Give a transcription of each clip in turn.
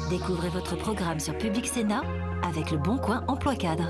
Découvrez votre programme sur Public Sénat avec le Bon Coin Emploi Cadre.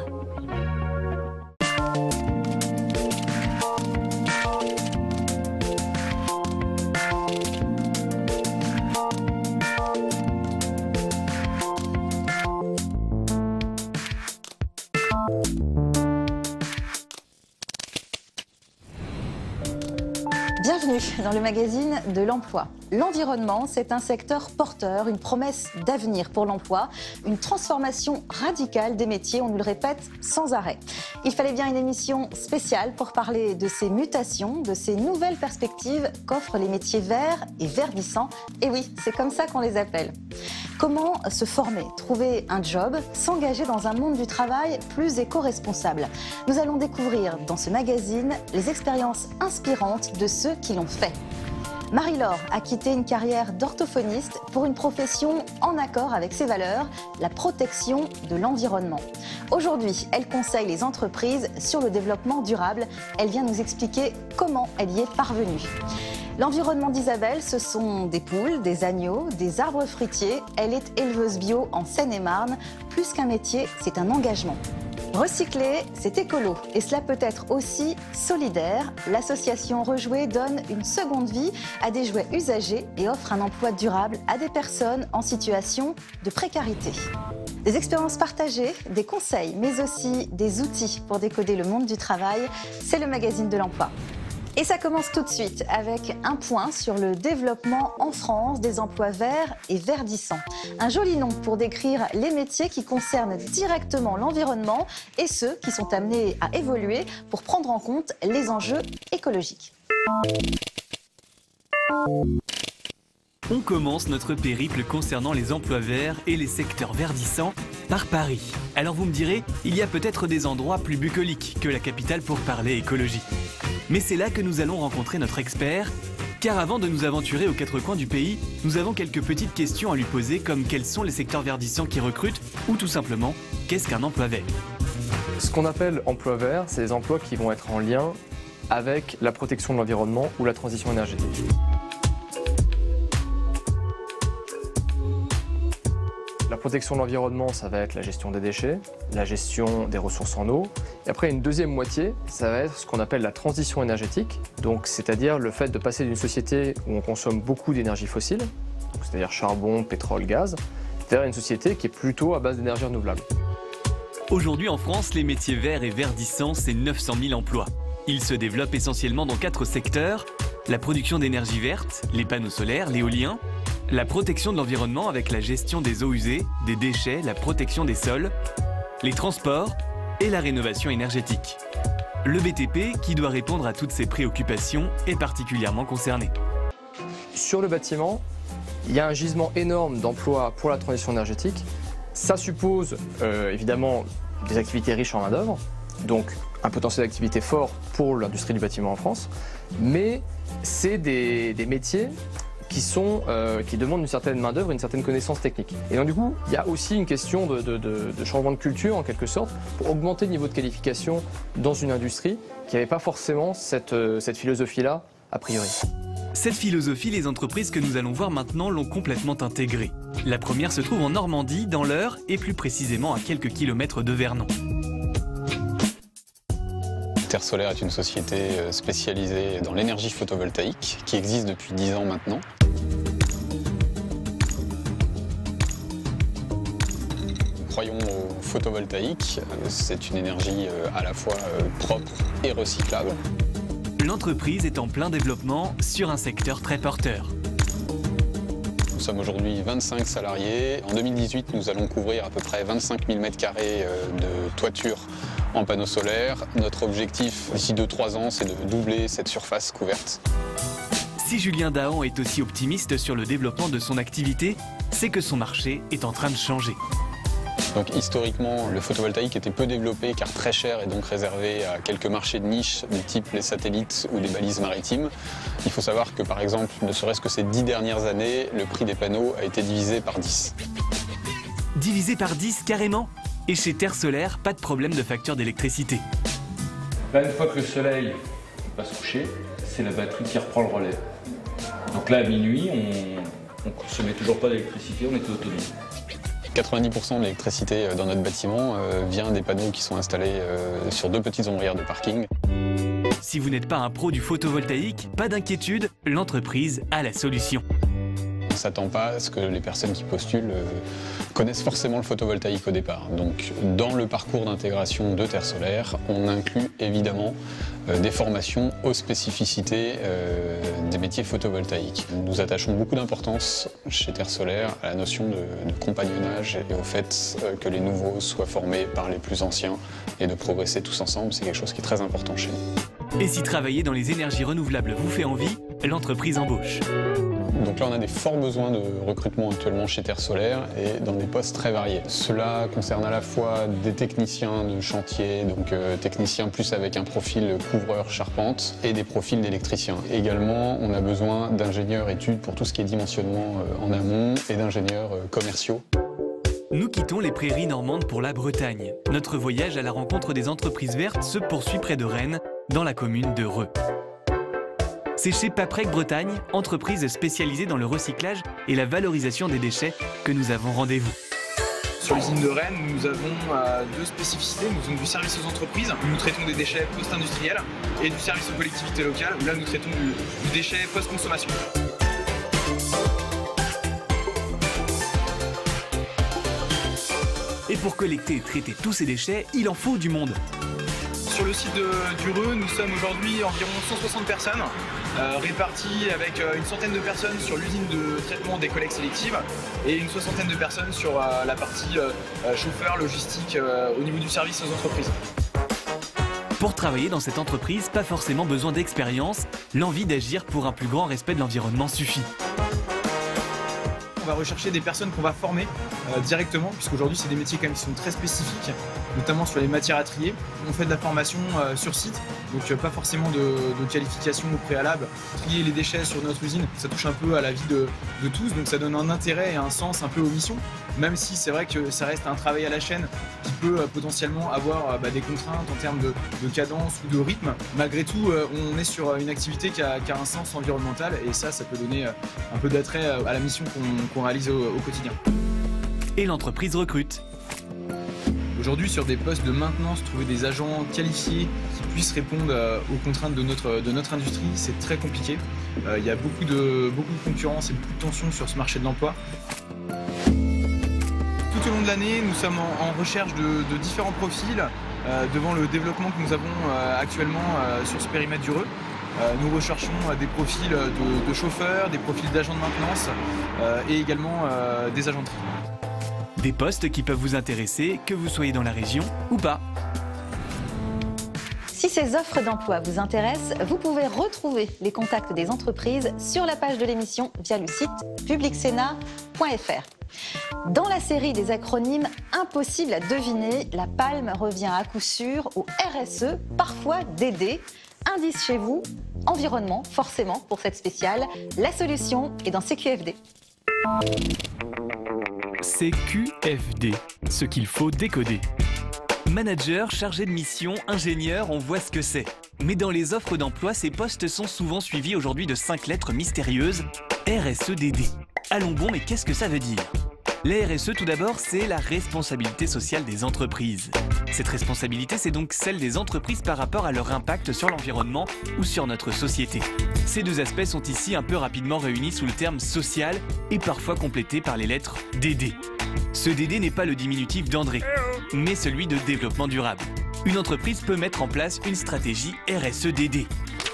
Bienvenue dans le magazine de l'emploi. L'environnement, c'est un secteur porteur, une promesse d'avenir pour l'emploi, une transformation radicale des métiers, on nous le répète sans arrêt. Il fallait bien une émission spéciale pour parler de ces mutations, de ces nouvelles perspectives qu'offrent les métiers verts et verdissants. Et oui, c'est comme ça qu'on les appelle. Comment se former, trouver un job, s'engager dans un monde du travail plus éco-responsable? Nous allons découvrir dans ce magazine les expériences inspirantes de ceux qui l'ont fait. Marie-Laure a quitté une carrière d'orthophoniste pour une profession en accord avec ses valeurs, la protection de l'environnement. Aujourd'hui, elle conseille les entreprises sur le développement durable. Elle vient nous expliquer comment elle y est parvenue. L'environnement d'Isabelle, ce sont des poules, des agneaux, des arbres fruitiers. Elle est éleveuse bio en Seine-et-Marne. Plus qu'un métier, c'est un engagement. Recycler, c'est écolo et cela peut être aussi solidaire. L'association Rejouer donne une seconde vie à des jouets usagés et offre un emploi durable à des personnes en situation de précarité. Des expériences partagées, des conseils, mais aussi des outils pour décoder le monde du travail, c'est le magazine de l'emploi. Et ça commence tout de suite avec un point sur le développement en France des emplois verts et verdissants. Un joli nom pour décrire les métiers qui concernent directement l'environnement et ceux qui sont amenés à évoluer pour prendre en compte les enjeux écologiques. On commence notre périple concernant les emplois verts et les secteurs verdissants par Paris. Alors vous me direz, il y a peut-être des endroits plus bucoliques que la capitale pour parler écologie. Mais c'est là que nous allons rencontrer notre expert, car avant de nous aventurer aux quatre coins du pays, nous avons quelques petites questions à lui poser comme quels sont les secteurs verdissants qui recrutent ou tout simplement, qu'est-ce qu'un emploi vert? Ce qu'on appelle emploi vert, c'est les emplois qui vont être en lien avec la protection de l'environnement ou la transition énergétique. La protection de l'environnement, ça va être la gestion des déchets, la gestion des ressources en eau. Et après, une deuxième moitié, ça va être ce qu'on appelle la transition énergétique. Donc, c'est-à-dire le fait de passer d'une société où on consomme beaucoup d'énergie fossile, c'est-à-dire charbon, pétrole, gaz, vers une société qui est plutôt à base d'énergie renouvelable. Aujourd'hui en France, les métiers verts et verdissants, c'est 900 000 emplois. Ils se développent essentiellement dans 4 secteurs. La production d'énergie verte, les panneaux solaires, l'éolien, la protection de l'environnement avec la gestion des eaux usées, des déchets, la protection des sols, les transports et la rénovation énergétique. Le BTP, qui doit répondre à toutes ces préoccupations, est particulièrement concerné. Sur le bâtiment, il y a un gisement énorme d'emplois pour la transition énergétique. Ça suppose évidemment des activités riches en main-d'œuvre, donc un potentiel d'activité fort pour l'industrie du bâtiment en France, mais c'est des métiers qui demandent une certaine main-d'œuvre, une certaine connaissance technique. Et donc du coup, il y a aussi une question de changement de culture en quelque sorte pour augmenter le niveau de qualification dans une industrie qui n'avait pas forcément cette philosophie-là a priori. Cette philosophie, les entreprises que nous allons voir maintenant l'ont complètement intégrée. La première se trouve en Normandie, dans l'Eure, et plus précisément à quelques kilomètres de Vernon. Terre Solaire est une société spécialisée dans l'énergie photovoltaïque qui existe depuis 10 ans maintenant. Nous croyons au photovoltaïque, c'est une énergie à la fois propre et recyclable. L'entreprise est en plein développement sur un secteur très porteur. Nous sommes aujourd'hui 25 salariés. En 2018, nous allons couvrir à peu près 25 000 m² de toiture en panneaux solaires. Notre objectif d'ici 2-3 ans, c'est de doubler cette surface couverte. Si Julien Dahan est aussi optimiste sur le développement de son activité, c'est que son marché est en train de changer. Donc historiquement, le photovoltaïque était peu développé car très cher et donc réservé à quelques marchés de niche du type les satellites ou des balises maritimes. Il faut savoir que par exemple, ne serait-ce que ces 10 dernières années, le prix des panneaux a été divisé par 10. Divisé par 10 carrément? Et chez Terre Solaire, pas de problème de facture d'électricité. Là, une fois que le soleil va se coucher, c'est la batterie qui reprend le relais. Donc là, à minuit, On ne consommait toujours pas d'électricité, on était autonome. 90% de l'électricité dans notre bâtiment vient des panneaux qui sont installés sur 2 petites ombrières de parking. Si vous n'êtes pas un pro du photovoltaïque, pas d'inquiétude, l'entreprise a la solution. On ne s'attend pas à ce que les personnes qui postulent connaissent forcément le photovoltaïque au départ. Donc dans le parcours d'intégration de Terre Solaire, on inclut évidemment des formations aux spécificités des métiers photovoltaïques. Nous attachons beaucoup d'importance chez Terre Solaire à la notion de compagnonnage et au fait que les nouveaux soient formés par les plus anciens et de progresser tous ensemble, c'est quelque chose qui est très important chez nous. Et si travailler dans les énergies renouvelables vous fait envie, l'entreprise embauche. Donc là, on a des forts besoins de recrutement actuellement chez Terre Solaire et dans des postes très variés. Cela concerne à la fois des techniciens de chantier, donc techniciens plus avec un profil couvreur charpente, et des profils d'électriciens. Également, on a besoin d'ingénieurs études pour tout ce qui est dimensionnement en amont et d'ingénieurs commerciaux. Nous quittons les prairies normandes pour la Bretagne. Notre voyage à la rencontre des entreprises vertes se poursuit près de Rennes, dans la commune de Reux. C'est chez Paprec Bretagne, entreprise spécialisée dans le recyclage et la valorisation des déchets, que nous avons rendez-vous. Sur l'usine de Rennes, nous avons 2 spécificités. Nous avons du service aux entreprises, où nous traitons des déchets post-industriels, et du service aux collectivités locales, où là nous traitons du déchet post-consommation. Et pour collecter et traiter tous ces déchets, il en faut du monde. Sur le site du Reux, nous sommes aujourd'hui environ 160 personnes, réparties avec une centaine de personnes sur l'usine de traitement des collectes sélectives et une soixantaine de personnes sur la partie chauffeur, logistique, au niveau du service aux entreprises. Pour travailler dans cette entreprise, pas forcément besoin d'expérience, l'envie d'agir pour un plus grand respect de l'environnement suffit. On va rechercher des personnes qu'on va former directement, puisqu'aujourd'hui c'est des métiers quand même qui sont très spécifiques, notamment sur les matières à trier. On fait de la formation sur site, donc pas forcément de qualification au préalable. Trier les déchets sur notre usine, ça touche un peu à la vie de tous, donc ça donne un intérêt et un sens un peu aux missions, même si c'est vrai que ça reste un travail à la chaîne qui peut potentiellement avoir des contraintes en termes de cadence ou de rythme. Malgré tout, on est sur une activité qui a un sens environnemental et ça peut donner un peu d'attrait à la mission qu'on réalise au quotidien. Et l'entreprise recrute. Aujourd'hui, sur des postes de maintenance, trouver des agents qualifiés qui puissent répondre aux contraintes de notre industrie, c'est très compliqué. Il y a beaucoup de concurrence et beaucoup de tensions sur ce marché de l'emploi. Tout au long de l'année, nous sommes en recherche de différents profils devant le développement que nous avons actuellement sur ce périmètre du Reux. Nous recherchons des profils de chauffeurs, des profils d'agents de maintenance et également des agents de tri. Des postes qui peuvent vous intéresser, que vous soyez dans la région ou pas. Si ces offres d'emploi vous intéressent, vous pouvez retrouver les contacts des entreprises sur la page de l'émission via le site publicsena.fr. Dans la série des acronymes impossibles à deviner, la palme revient à coup sûr au RSE, parfois DD. Indice chez vous, environnement, forcément, pour cette spéciale. La solution est dans CQFD. CQFD, ce qu'il faut décoder. Manager, chargé de mission, ingénieur, on voit ce que c'est. Mais dans les offres d'emploi, ces postes sont souvent suivis aujourd'hui de 5 lettres mystérieuses, RSEDD. Allons bon, mais qu'est-ce que ça veut dire ? La RSE, tout d'abord, c'est la responsabilité sociale des entreprises. Cette responsabilité, c'est donc celle des entreprises par rapport à leur impact sur l'environnement ou sur notre société. Ces 2 aspects sont ici un peu rapidement réunis sous le terme social et parfois complétés par les lettres DD. Ce DD n'est pas le diminutif d'André, mais celui de développement durable. Une entreprise peut mettre en place une stratégie RSEDD.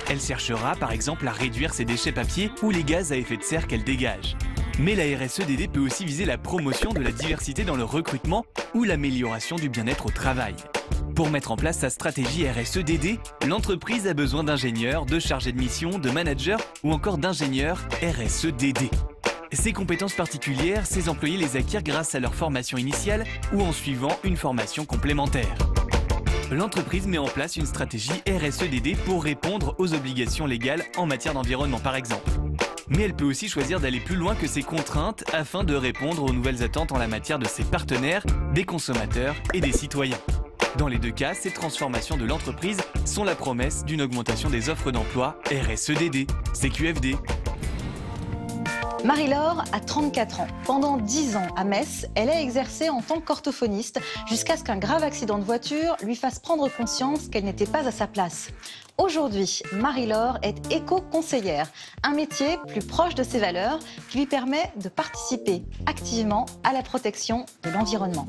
Elle cherchera par exemple à réduire ses déchets papier ou les gaz à effet de serre qu'elle dégage. Mais la RSEDD peut aussi viser la promotion de la diversité dans le recrutement ou l'amélioration du bien-être au travail. Pour mettre en place sa stratégie RSEDD, l'entreprise a besoin d'ingénieurs, de chargés de mission, de managers ou encore d'ingénieurs RSEDD. Ces compétences particulières, ces employés les acquièrent grâce à leur formation initiale ou en suivant une formation complémentaire. L'entreprise met en place une stratégie RSEDD pour répondre aux obligations légales en matière d'environnement par exemple. Mais elle peut aussi choisir d'aller plus loin que ses contraintes afin de répondre aux nouvelles attentes en la matière de ses partenaires, des consommateurs et des citoyens. Dans les 2 cas, ces transformations de l'entreprise sont la promesse d'une augmentation des offres d'emploi RSEDD, CQFD. Marie-Laure a 34 ans. Pendant 10 ans, à Metz, elle a exercé en tant qu'orthophoniste jusqu'à ce qu'un grave accident de voiture lui fasse prendre conscience qu'elle n'était pas à sa place. Aujourd'hui, Marie-Laure est éco-conseillère, un métier plus proche de ses valeurs qui lui permet de participer activement à la protection de l'environnement.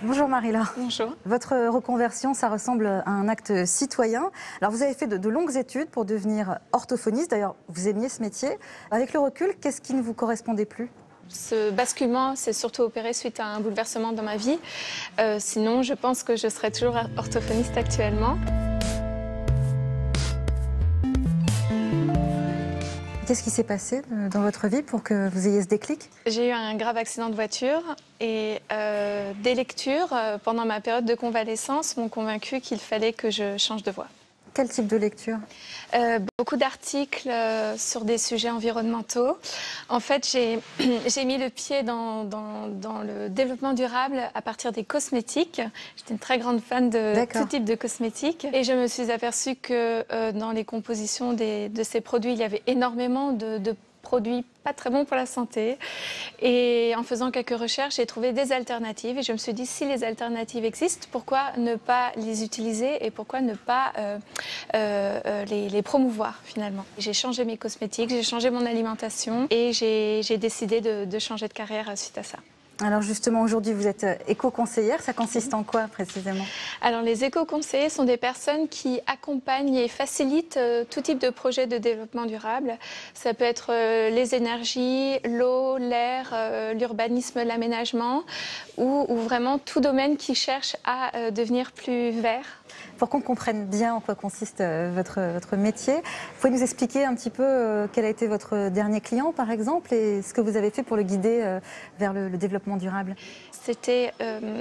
Bonjour Marie-Laure. Bonjour. Votre reconversion, ça ressemble à un acte citoyen. Alors vous avez fait de longues études pour devenir orthophoniste. D'ailleurs, vous aimiez ce métier. Avec le recul, qu'est-ce qui ne vous correspondait plus ? Ce basculement s'est surtout opéré suite à un bouleversement dans ma vie. Sinon, je pense que je serais toujours orthophoniste actuellement. Qu'est-ce qui s'est passé dans votre vie pour que vous ayez ce déclic ? J'ai eu un grave accident de voiture et des lectures pendant ma période de convalescence m'ont convaincue qu'il fallait que je change de voie. Quel type de lecture ? Beaucoup d'articles sur des sujets environnementaux. En fait, j'ai mis le pied dans le développement durable à partir des cosmétiques. J'étais une très grande fan de tout type de cosmétiques. Et je me suis aperçue que dans les compositions de ces produits, il y avait énormément de produits pas très bons pour la santé. Et en faisant quelques recherches, j'ai trouvé des alternatives. Et je me suis dit, si les alternatives existent, pourquoi ne pas les utiliser et pourquoi ne pas les promouvoir finalement. J'ai changé mes cosmétiques, j'ai changé mon alimentation et j'ai décidé de changer de carrière suite à ça. Alors justement, aujourd'hui, vous êtes éco-conseillère. Ça consiste en quoi précisément ? Alors les éco-conseillers sont des personnes qui accompagnent et facilitent tout type de projet de développement durable. Ça peut être les énergies, l'eau, l'air, l'urbanisme, l'aménagement ou vraiment tout domaine qui cherche à devenir plus vert. Pour qu'on comprenne bien en quoi consiste votre métier, vous pouvez nous expliquer un petit peu quel a été votre dernier client, par exemple, et ce que vous avez fait pour le guider vers le développement durable ? C'était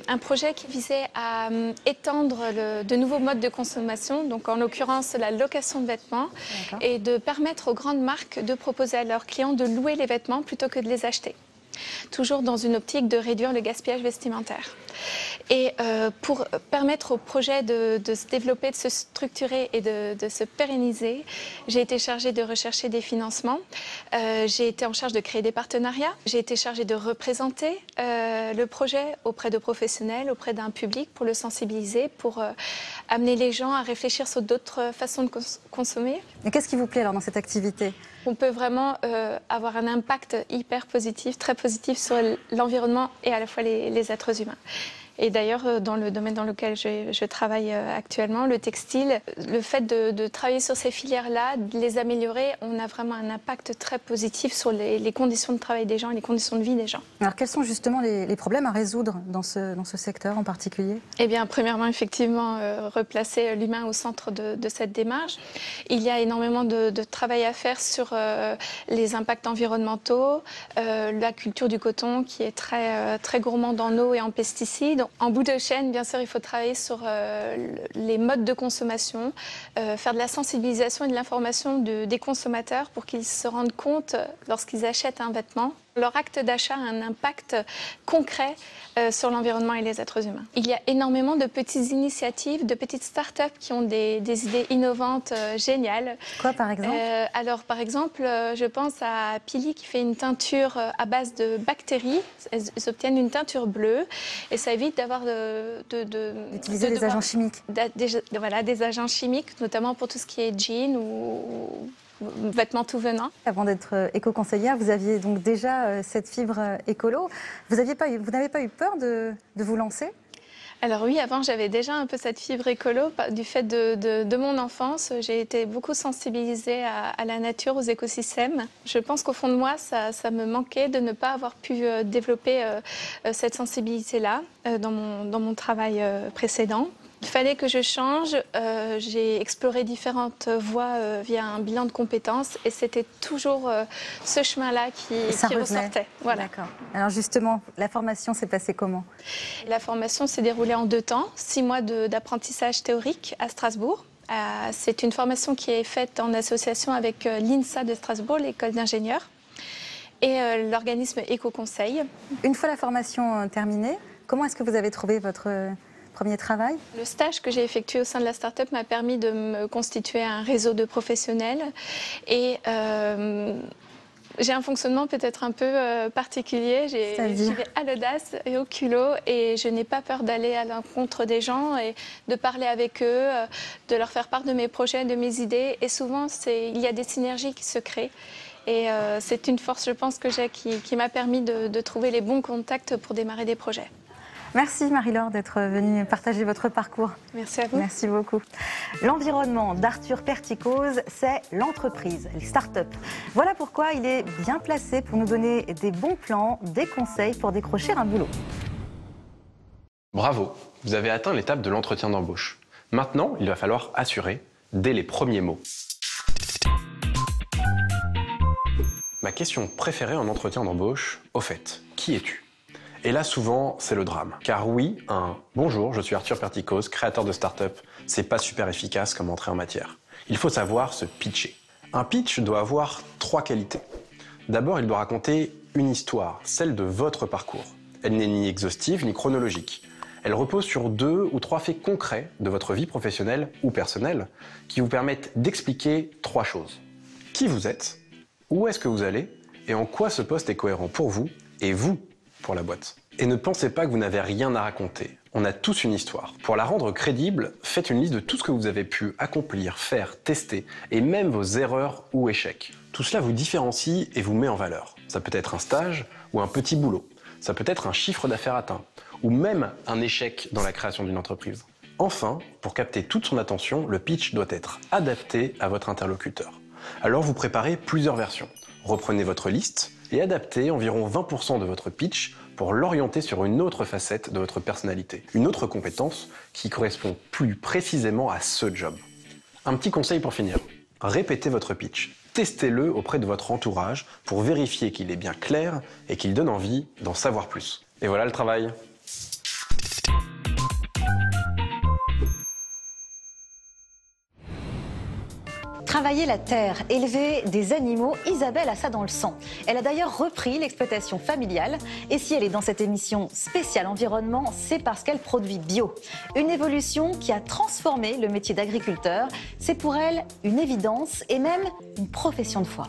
un projet qui visait à étendre de nouveaux modes de consommation, donc en l'occurrence la location de vêtements, et de permettre aux grandes marques de proposer à leurs clients de louer les vêtements plutôt que de les acheter. Toujours dans une optique de réduire le gaspillage vestimentaire. Et pour permettre au projet de se développer, de se structurer et de se pérenniser, j'ai été chargée de rechercher des financements. J'ai été en charge de créer des partenariats. J'ai été chargée de représenter le projet auprès de professionnels, auprès d'un public pour le sensibiliser, pour amener les gens à réfléchir sur d'autres façons de consommer. Et qu'est-ce qui vous plaît alors dans cette activité ? On peut vraiment avoir un impact hyper positif, très positif sur l'environnement et à la fois les êtres humains. Et d'ailleurs, dans le domaine dans lequel je travaille actuellement, le textile, le fait de travailler sur ces filières-là, de les améliorer, on a vraiment un impact très positif sur les conditions de travail des gens et les conditions de vie des gens. Alors, quels sont justement les problèmes à résoudre dans ce secteur en particulier ? Eh bien, premièrement, effectivement, replacer l'humain au centre de cette démarche. Il y a énormément de travail à faire sur les impacts environnementaux, la culture du coton qui est très gourmande en eau et en pesticides. En bout de chaîne, bien sûr, il faut travailler sur les modes de consommation, faire de la sensibilisation et de l'information des consommateurs pour qu'ils se rendent compte, lorsqu'ils achètent un vêtement, leur acte d'achat a un impact concret sur l'environnement et les êtres humains. Il y a énormément de petites initiatives, de petites start-up qui ont des idées innovantes, géniales. Quoi, par exemple ? Alors, par exemple, je pense à Pili qui fait une teinture à base de bactéries. Elles obtiennent une teinture bleue et ça évite d'avoir d'utiliser des agents chimiques. Voilà, des agents chimiques, notamment pour tout ce qui est jeans ou vêtements tout venant. Avant d'être éco-conseillère, vous aviez donc déjà cette fibre écolo. Vous n'avez pas eu peur de vous lancer ? Alors oui, avant j'avais déjà un peu cette fibre écolo du fait de mon enfance. J'ai été beaucoup sensibilisée à la nature, aux écosystèmes. Je pense qu'au fond de moi, ça me manquait de ne pas avoir pu développer cette sensibilité-là dans mon travail précédent. Il fallait que je change. J'ai exploré différentes voies via un bilan de compétences et c'était toujours ce chemin-là qui ressortait. Voilà. D'accord. Alors justement, la formation s'est passée comment ? La formation s'est déroulée en 2 temps, 6 mois d'apprentissage théorique à Strasbourg. C'est une formation qui est faite en association avec l'INSA de Strasbourg, l'école d'ingénieurs, et l'organisme Éco-Conseil. Une fois la formation terminée, comment est-ce que vous avez trouvé votre premier travail? Le stage que j'ai effectué au sein de la start-up m'a permis de me constituer un réseau de professionnels et j'ai un fonctionnement peut-être un peu particulier. J'y vais à l'audace et au culot et je n'ai pas peur d'aller à l'encontre des gens et de parler avec eux, de leur faire part de mes projets, de mes idées. Et souvent, il y a des synergies qui se créent. Et c'est une force, je pense, que j'ai qui m'a permis de trouver les bons contacts pour démarrer des projets. Merci Marie-Laure d'être venue partager votre parcours. Merci à vous. Merci beaucoup. L'environnement d'Arthur Perticose, c'est l'entreprise, les start-up. Voilà pourquoi il est bien placé pour nous donner des bons plans, des conseils pour décrocher un boulot. Bravo, vous avez atteint l'étape de l'entretien d'embauche. Maintenant, il va falloir assurer dès les premiers mots. Ma question préférée en entretien d'embauche, au fait, qui es-tu ? Et là, souvent, c'est le drame. Car oui, un « Bonjour, je suis Arthur Perticose, créateur de start-up », c'est pas super efficace comme entrée en matière. Il faut savoir se pitcher. Un pitch doit avoir 3 qualités. D'abord, il doit raconter une histoire, celle de votre parcours. Elle n'est ni exhaustive ni chronologique. Elle repose sur 2 ou 3 faits concrets de votre vie professionnelle ou personnelle qui vous permettent d'expliquer 3 choses. Qui vous êtes, où est-ce que vous allez et en quoi ce poste est cohérent pour vous et vous pour la boîte. Et ne pensez pas que vous n'avez rien à raconter. On a tous une histoire. Pour la rendre crédible, faites une liste de tout ce que vous avez pu accomplir, faire, tester, et même vos erreurs ou échecs. Tout cela vous différencie et vous met en valeur. Ça peut être un stage ou un petit boulot. Ça peut être un chiffre d'affaires atteint, ou même un échec dans la création d'une entreprise. Enfin, pour capter toute son attention, le pitch doit être adapté à votre interlocuteur. Alors vous préparez plusieurs versions. Reprenez votre liste et adaptez environ 20% de votre pitch pour l'orienter sur une autre facette de votre personnalité, une autre compétence qui correspond plus précisément à ce job. Un petit conseil pour finir, répétez votre pitch, testez-le auprès de votre entourage pour vérifier qu'il est bien clair et qu'il donne envie d'en savoir plus. Et voilà le travail. Travailler la terre, élever des animaux, Isabelle a ça dans le sang. Elle a d'ailleurs repris l'exploitation familiale. Et si elle est dans cette émission spéciale environnement, c'est parce qu'elle produit bio. Une évolution qui a transformé le métier d'agriculteur. C'est pour elle une évidence et même une profession de foi.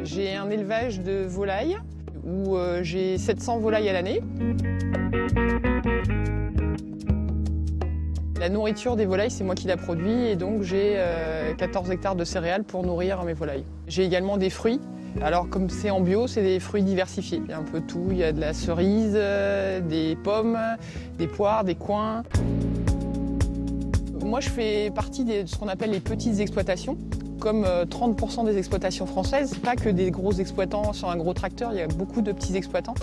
J'ai un élevage de volailles où j'ai 700 volailles à l'année. La nourriture des volailles, c'est moi qui la produis et donc j'ai 14 hectares de céréales pour nourrir mes volailles. J'ai également des fruits. Alors comme c'est en bio, c'est des fruits diversifiés. Il y a un peu tout, il y a de la cerise, des pommes, des poires, des coings. Moi je fais partie de ce qu'on appelle les petites exploitations. Comme 30% des exploitations françaises, pas que des gros exploitants sur un gros tracteur, il y a beaucoup de petits exploitants.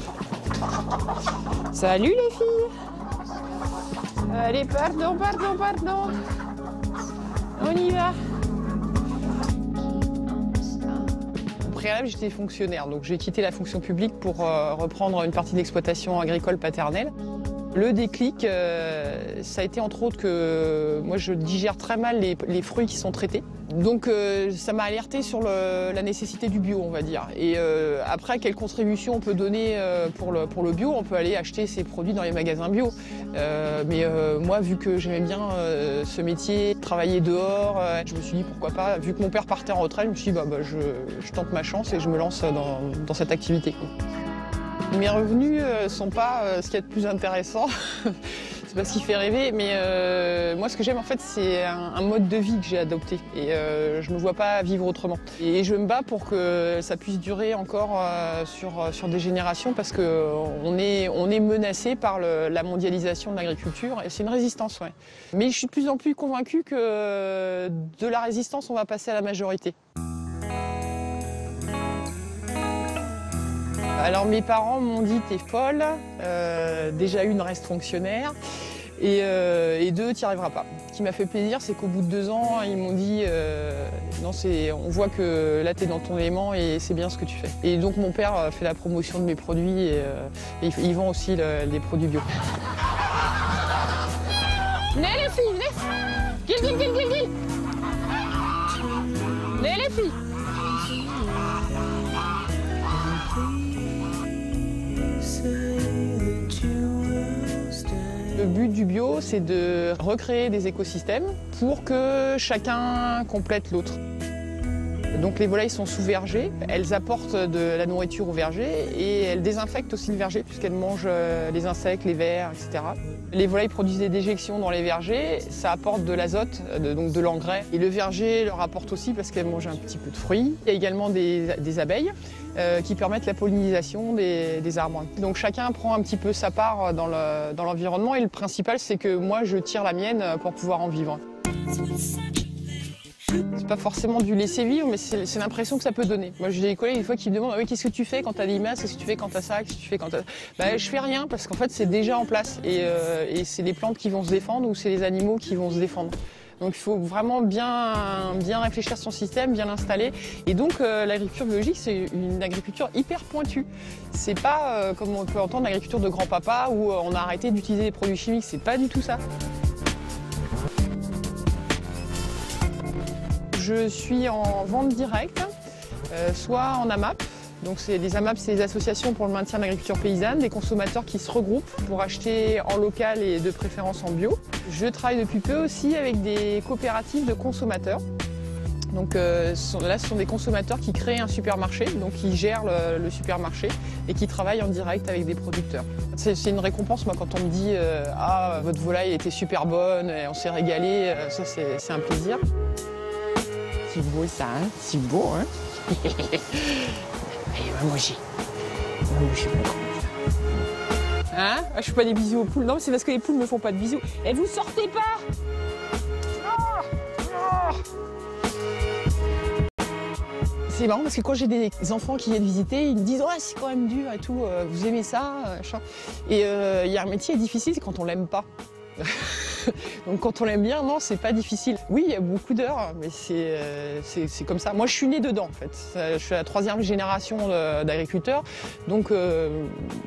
Salut les filles! Allez, pardon. On y va. Au préalable, j'étais fonctionnaire, donc j'ai quitté la fonction publique pour reprendre une partie d'exploitation agricole paternelle. Le déclic, ça a été entre autres que moi je digère très mal les fruits qui sont traités. Donc ça m'a alerté sur la nécessité du bio, on va dire. Et après, quelle contribution on peut donner pour le bio? On peut aller acheter ses produits dans les magasins bio. Mais moi, vu que j'aimais bien ce métier, travailler dehors, je me suis dit pourquoi pas, vu que mon père partait en retraite, je me suis dit je tente ma chance et je me lance dans cette activité. Mes revenus sont pas ce qu'il y a de plus intéressant, c'est pas ce qui fait rêver, mais moi ce que j'aime en fait c'est un mode de vie que j'ai adopté et je me vois pas vivre autrement. Et je me bats pour que ça puisse durer encore sur des générations parce qu'on est menacé par la mondialisation de l'agriculture et c'est une résistance, ouais. Mais je suis de plus en plus convaincue que de la résistance on va passer à la majorité. Alors mes parents m'ont dit t'es folle, déjà une reste fonctionnaire et deux t'y arriveras pas. Ce qui m'a fait plaisir c'est qu'au bout de 2 ans ils m'ont dit non on voit que là t'es dans ton élément et c'est bien ce que tu fais. Et donc mon père fait la promotion de mes produits et il vend aussi les produits bio. Venez les filles, venez. Gil. Les filles. Le but du bio, c'est de recréer des écosystèmes pour que chacun complète l'autre. Donc les volailles sont sous verger, elles apportent de la nourriture au verger et elles désinfectent aussi le verger puisqu'elles mangent les insectes, les vers, etc. Les volailles produisent des déjections dans les vergers, ça apporte de l'azote, donc de l'engrais. Et le verger leur apporte aussi parce qu'elles mangent un petit peu de fruits. Il y a également des abeilles qui permettent la pollinisation des arbres. Donc chacun prend un petit peu sa part dans l'environnement et le principal c'est que moi je tire la mienne pour pouvoir en vivre. C'est pas forcément du laisser vivre, mais c'est l'impression que ça peut donner. Moi, j'ai des collègues des fois qui me demandent oui, qu'est-ce que tu fais quand t'as des limaces, qu'est-ce que tu fais quand t'as ça, qu'est-ce que tu fais quand t'as... Je fais rien parce qu'en fait, c'est déjà en place et c'est les plantes qui vont se défendre ou c'est les animaux qui vont se défendre. Donc, il faut vraiment bien réfléchir son système, bien l'installer. Et donc, l'agriculture biologique, c'est une agriculture hyper pointue. C'est pas comme on peut entendre l'agriculture de grand-papa où on a arrêté d'utiliser des produits chimiques. C'est pas du tout ça. Je suis en vente directe, soit en AMAP. Donc les AMAP, c'est les associations pour le maintien de l'agriculture paysanne, des consommateurs qui se regroupent pour acheter en local et de préférence en bio. Je travaille depuis peu aussi avec des coopératives de consommateurs. Donc là, ce sont des consommateurs qui créent un supermarché, donc qui gèrent le supermarché et qui travaillent en direct avec des producteurs. C'est une récompense, moi, quand on me dit « Ah, votre volaille était super bonne, et on s'est régalé », ça c'est un plaisir. C'est beau ça, hein? C'est beau, hein? Allez, va manger. Va manger, hein? Je fais pas des bisous aux poules. Non, c'est parce que les poules me font pas de bisous. Et vous sortez pas! C'est marrant parce que quand j'ai des enfants qui viennent visiter, ils me disent « Oh, c'est quand même dur et tout, vous aimez ça ?» Et il y a un métier difficile, c'est quand on l'aime pas. Donc quand on l'aime bien, non, c'est pas difficile. Oui, il y a beaucoup d'heures, mais c'est comme ça. Moi, je suis née dedans, en fait. Je suis la 3e génération d'agriculteurs, donc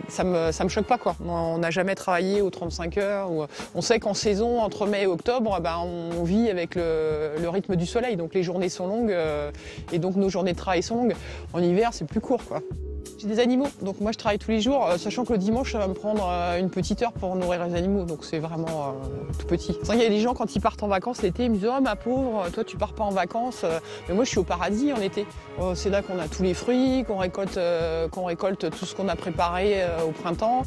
ça me choque pas, quoi. On n'a jamais travaillé aux 35 heures. On sait qu'en saison, entre mai et octobre, on vit avec le rythme du soleil, donc les journées sont longues et donc nos journées de travail sont longues. En hiver, c'est plus court, quoi. J'ai des animaux, donc moi je travaille tous les jours, sachant que le dimanche ça va me prendre une petite heure pour nourrir les animaux, donc c'est vraiment tout petit. C'est vrai qu'il y a des gens quand ils partent en vacances l'été, ils me disent « Oh ma pauvre, toi tu pars pas en vacances », mais moi je suis au paradis en été. C'est là qu'on a tous les fruits, qu'on récolte tout ce qu'on a préparé au printemps,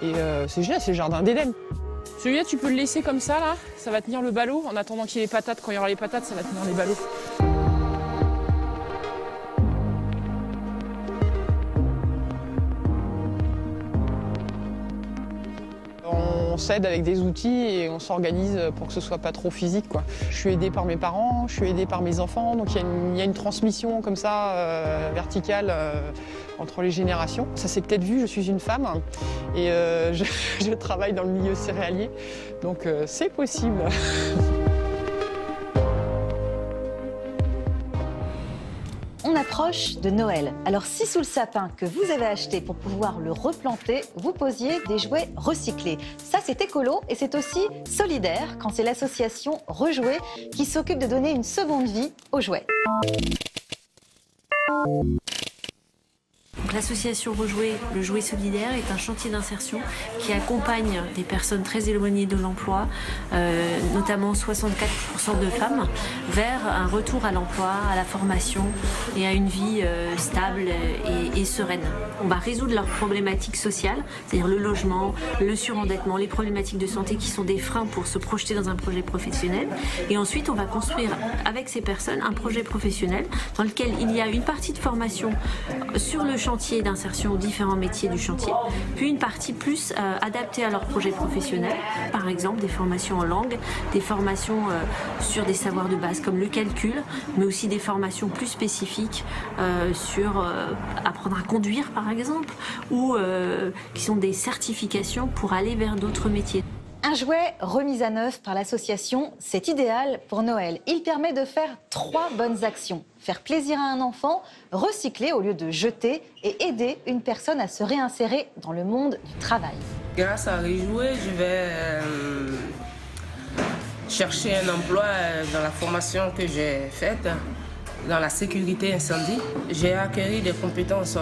et c'est génial, c'est le jardin d'Éden. Celui-là tu peux le laisser comme ça là, ça va tenir le ballot, en attendant qu'il y ait les patates, quand il y aura les patates ça va tenir les ballots. On s'aide avec des outils et on s'organise pour que ce soit pas trop physique, quoi. Je suis aidée par mes parents, je suis aidée par mes enfants, donc il y a une transmission comme ça, verticale, entre les générations. Ça s'est peut-être vu, je suis une femme et je travaille dans le milieu céréalier, donc c'est possible. On approche de Noël. Alors si sous le sapin que vous avez acheté pour pouvoir le replanter, vous posiez des jouets recyclés. Ça c'est écolo et c'est aussi solidaire quand c'est l'association Rejouer qui s'occupe de donner une seconde vie aux jouets. L'association Rejouer, le jouet solidaire, est un chantier d'insertion qui accompagne des personnes très éloignées de l'emploi, notamment 64% de femmes, vers un retour à l'emploi, à la formation et à une vie stable et sereine. On va résoudre leurs problématiques sociales, c'est-à-dire le logement, le surendettement, les problématiques de santé qui sont des freins pour se projeter dans un projet professionnel. Et ensuite, on va construire avec ces personnes un projet professionnel dans lequel il y a une partie de formation sur le chantier d'insertion aux différents métiers du chantier, puis une partie plus adaptée à leur projet professionnel, par exemple des formations en langue, des formations sur des savoirs de base comme le calcul, mais aussi des formations plus spécifiques sur apprendre à conduire par exemple, ou qui sont des certifications pour aller vers d'autres métiers. Un jouet remis à neuf par l'association, c'est idéal pour Noël. Il permet de faire 3 bonnes actions. Faire plaisir à un enfant, recycler au lieu de jeter et aider une personne à se réinsérer dans le monde du travail. Grâce à Rejouer, cherché un emploi dans la formation que j'ai faite dans la sécurité incendie. J'ai acquis des compétences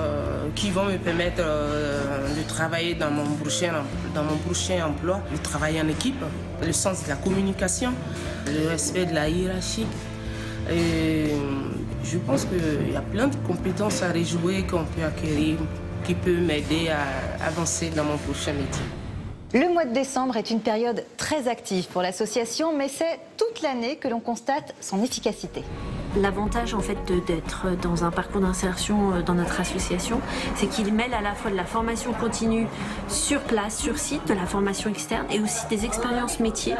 qui vont me permettre de travailler dans mon prochain emploi, de travailler en équipe, le sens de la communication, le respect de la hiérarchie. Et je pense qu'il y a plein de compétences à rejouer qu'on peut acquérir qui peuvent m'aider à avancer dans mon prochain métier. Le mois de décembre est une période très active pour l'association, mais c'est toute l'année que l'on constate son efficacité. L'avantage en fait d'être dans un parcours d'insertion dans notre association, c'est qu'il mêle à la fois de la formation continue sur place, sur site, de la formation externe et aussi des expériences métiers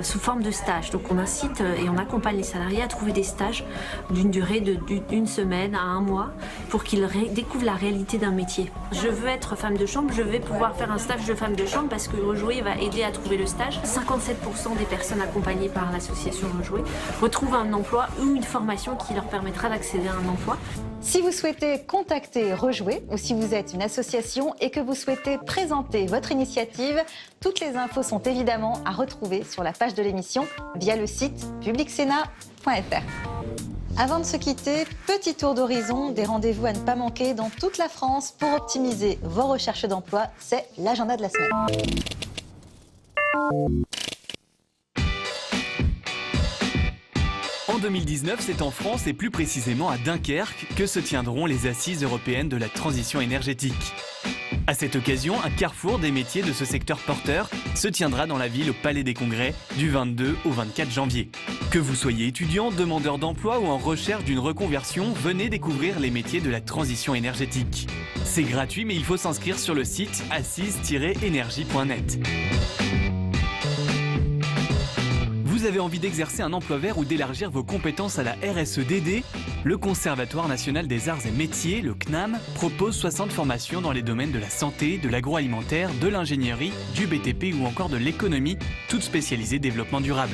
sous forme de stage. Donc on incite et on accompagne les salariés à trouver des stages d'une durée d'une semaine à un mois pour qu'ils découvrent la réalité d'un métier. Je veux être femme de chambre, je vais pouvoir faire un stage de femme de chambre parce que Rejouer va aider à trouver le stage. 57% des personnes accompagnées par l'association Rejouer retrouvent un emploi ou une formation qui leur permettra d'accéder à un emploi. Si vous souhaitez contacter Rejouer ou si vous êtes une association et que vous souhaitez présenter votre initiative, toutes les infos sont évidemment à retrouver sur la page de l'émission via le site publicsena.fr. Avant de se quitter, petit tour d'horizon des rendez-vous à ne pas manquer dans toute la France pour optimiser vos recherches d'emploi. C'est l'agenda de la semaine. En 2019, c'est en France et plus précisément à Dunkerque que se tiendront les Assises européennes de la transition énergétique. À cette occasion, un carrefour des métiers de ce secteur porteur se tiendra dans la ville au Palais des Congrès du 22 au 24 janvier. Que vous soyez étudiant, demandeur d'emploi ou en recherche d'une reconversion, venez découvrir les métiers de la transition énergétique. C'est gratuit mais il faut s'inscrire sur le site assise-énergie.net. Vous avez envie d'exercer un emploi vert ou d'élargir vos compétences à la RSEDD? Le Conservatoire national des arts et métiers, le CNAM, propose 60 formations dans les domaines de la santé, de l'agroalimentaire, de l'ingénierie, du BTP ou encore de l'économie, toutes spécialisées développement durable.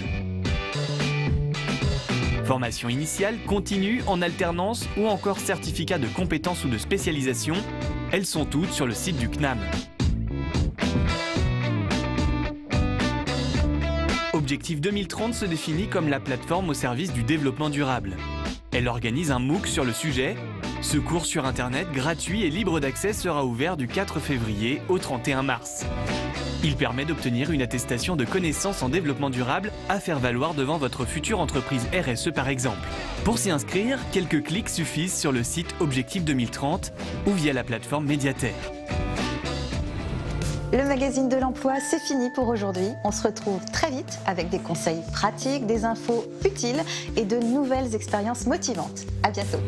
Formation initiale, continue, en alternance ou encore certificat de compétences ou de spécialisation, elles sont toutes sur le site du CNAM. Objectif 2030 se définit comme la plateforme au service du développement durable. Elle organise un MOOC sur le sujet. Ce cours sur Internet, gratuit et libre d'accès, sera ouvert du 4 février au 31 mars. Il permet d'obtenir une attestation de connaissances en développement durable à faire valoir devant votre future entreprise RSE par exemple. Pour s'y inscrire, quelques clics suffisent sur le site Objectif 2030 ou via la plateforme Médiataire. Le magazine de l'emploi, c'est fini pour aujourd'hui. On se retrouve très vite avec des conseils pratiques, des infos utiles et de nouvelles expériences motivantes. À bientôt.